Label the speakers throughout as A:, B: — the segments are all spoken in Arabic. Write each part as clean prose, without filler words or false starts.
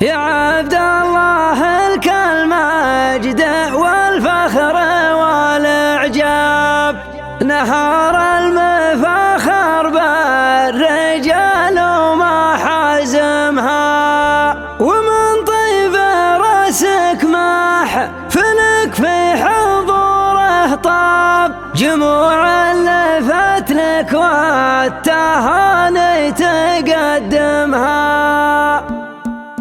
A: يا عبد الله لك المجد والفخر والإعجاب، نهار المفاخر بالرجال وما حازمها، ومن طيب راسك ماح فلك في حضوره طاب، جموع لفت لك والتهاني تقدمها،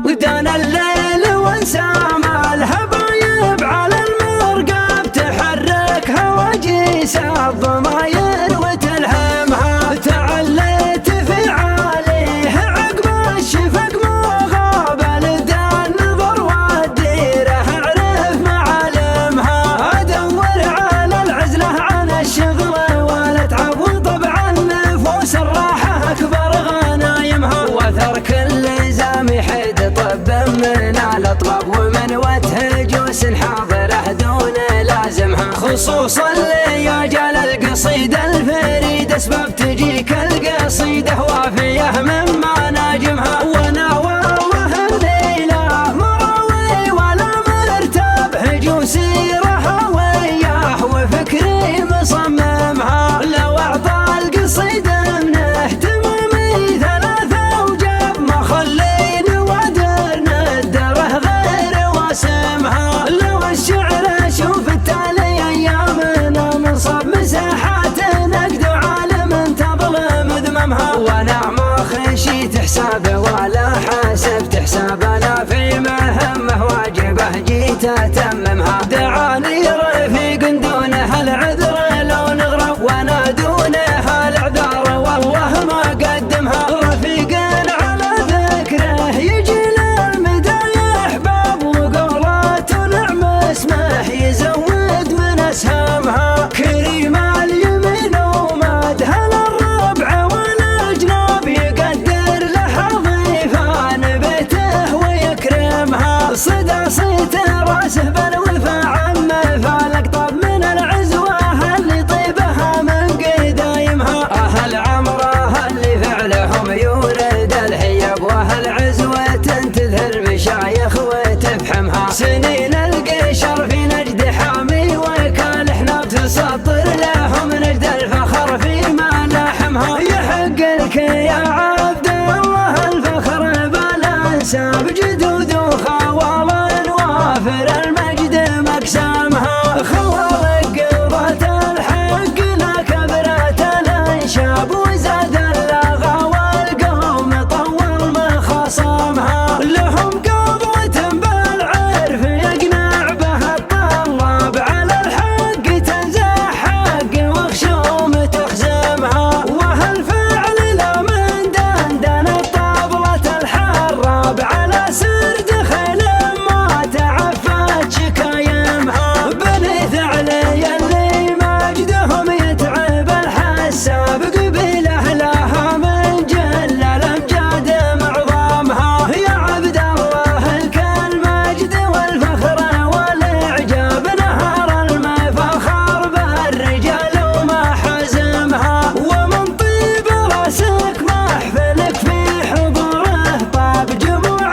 A: ودان الليل وانسام الحبايب على المرقب، تحركها وجيس الضماير وتلهمها، تعليت في عاليه عقب الشفق مغاب، لدى النظر والديره اعرف معالمها، ادور على العزله عن الشغل والاتعب، وطبع النفوس الراحه اكبر غنايمها، وثر كل زامي حيد طب من الاطباب، ومن وجه جوس حاضره دون لازمها، خصوصا لياجال القصيده الفريد، اسباب تجيك القصيده وافيه مما ناجمها، وانا والله الليله مراوي ولا مرتب، هجوسي رها وياه وفكري مصممها، لو اعطى القصيده من اهتمامي ثلاثه وجاب، ما خلينا ودرنا الدره غير واسمها، لو الشعر اشوف التالي ايامنا منصب مساحات نقد وعالم تظلم ذممها، وانا ما خشيت حسابه ولا حسبت حسابه، انا في مهمه واجبه جيت اتممها، دعاني رفيق دونه العذر لو نغرب، وانا دونه الاعذار والله ما قدمها، رفيق على ذكره يجي للمدى يحباب، وقولاته نعم اسمه يزود من اسهمها، كريم اليمين ومدها للربع والاجناب، يقدر له ضيفان بيته ويكرمها، صدى صيت راسه بالوفا عمه، فالاقطاب من العزوه اللي طيبها من قدايمها، اهل عمره اللي فعلهم يورد الحياب، واهل عزوه تذهل مشايخ وتفحمها، سنين القشر في نجد حامي وكال حناب، تسطر لهم نجد الفخر فيما لاحمها، يحق لك يا عبد الله الفخر بالانساب، جدود وخوال وافر المجد مقسامها، خوالق قضة الحق لا كبرت الانشاب، وزاد اللغى والقوم طول من خصامها، لهم قضوة بالعرف يقنع بها الطلاب، على الحق تنزح حق وخشوم تخزمها، وهالفعل لا من دندن الطبلة الحراب، على سرد خيل ما تعفت شكايمها، بني ثعلي اللي مجدهم يتعب الحساب، قبيله لها من جل الامجاد معظمها، يا عبد الله لك المجد والفخر والاعجاب، نهار المفاخر بالرجال وما حزمها، ومن طيب راسك محفلك في حضوره طاب، جموع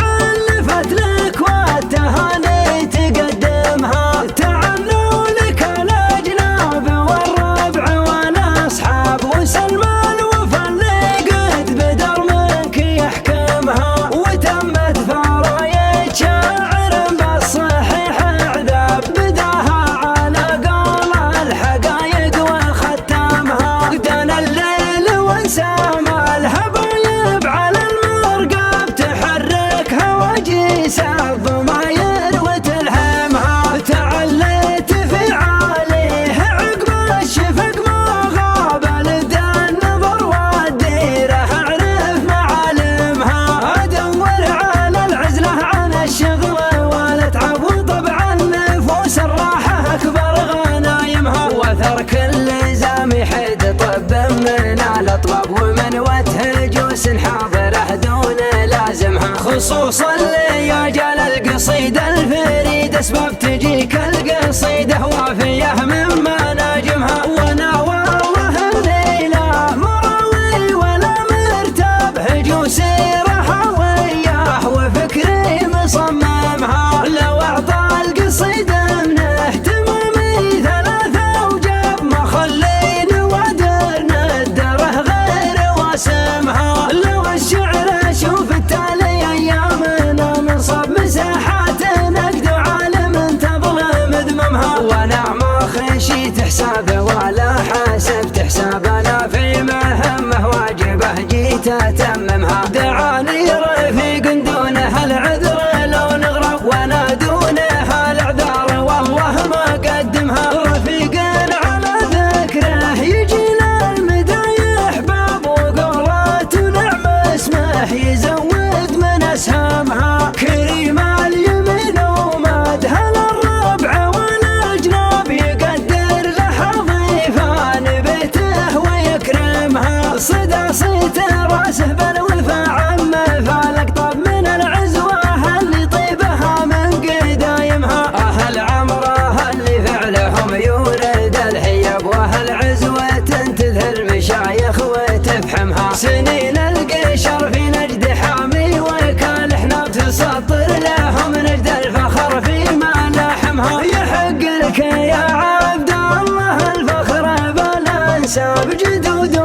A: لفت لك والتهاني تقدمها، تعنوا لك الاجناب والربع والاصحاب، وسلمى الوفا اللي قد بدر منك يحكمها، وتمت فرايد شاعر بالصحيح عذاب، بداها على قول الحقايق وختمها، دان الليل وانسام الحبايب على المرقب، تحركها وجيس الضماير وتلهمها، تعليت في عاليه عقب الشفق مغاب، لدى النظر والديره اعرف معالمها، ادور على العزله عن الشغل والاتعب، وطبع النفوس الراحه اكبر غنايمها، وثر كل زامي حيد طب من الاطباب، ومن وجه جوس حاضره دون لازمها، خصوصا لياجال القصيده الفريد، اسباب تجيك القصيده وافيه مما ناجمها، وانا والله الليله مراوي ولا مرتب، هجوسي رها وياه وفكري حسابه ولا حاسبت حسابنا في مهمه واجبه جيت اتممها. دعاني رفيق دونه العذر لو نغرب وانا دونه الاعذار والله ما قدمها. رفيق على ذكره يجي للمدايح باب وقرات ونعم اسمه يزود من اسهامها. كريم اليمين ومدها للربع والاجناب يقدر له ضيفان بيته ويكرمها. صدى صيت راسه بالوفا عمه فالاقطاب من العزوه اللي طيبها من قدايمها. اهل عمره اللي فعلهم يورد الحيب واهل عزوه تنتثر مشايخ وتفحمها. سنين القشر في نجد حامي وكال احنا تسطر لهم نجد الفخر في ملاحمها. يحق لك يا عبد الله الفخر بالانساب جدود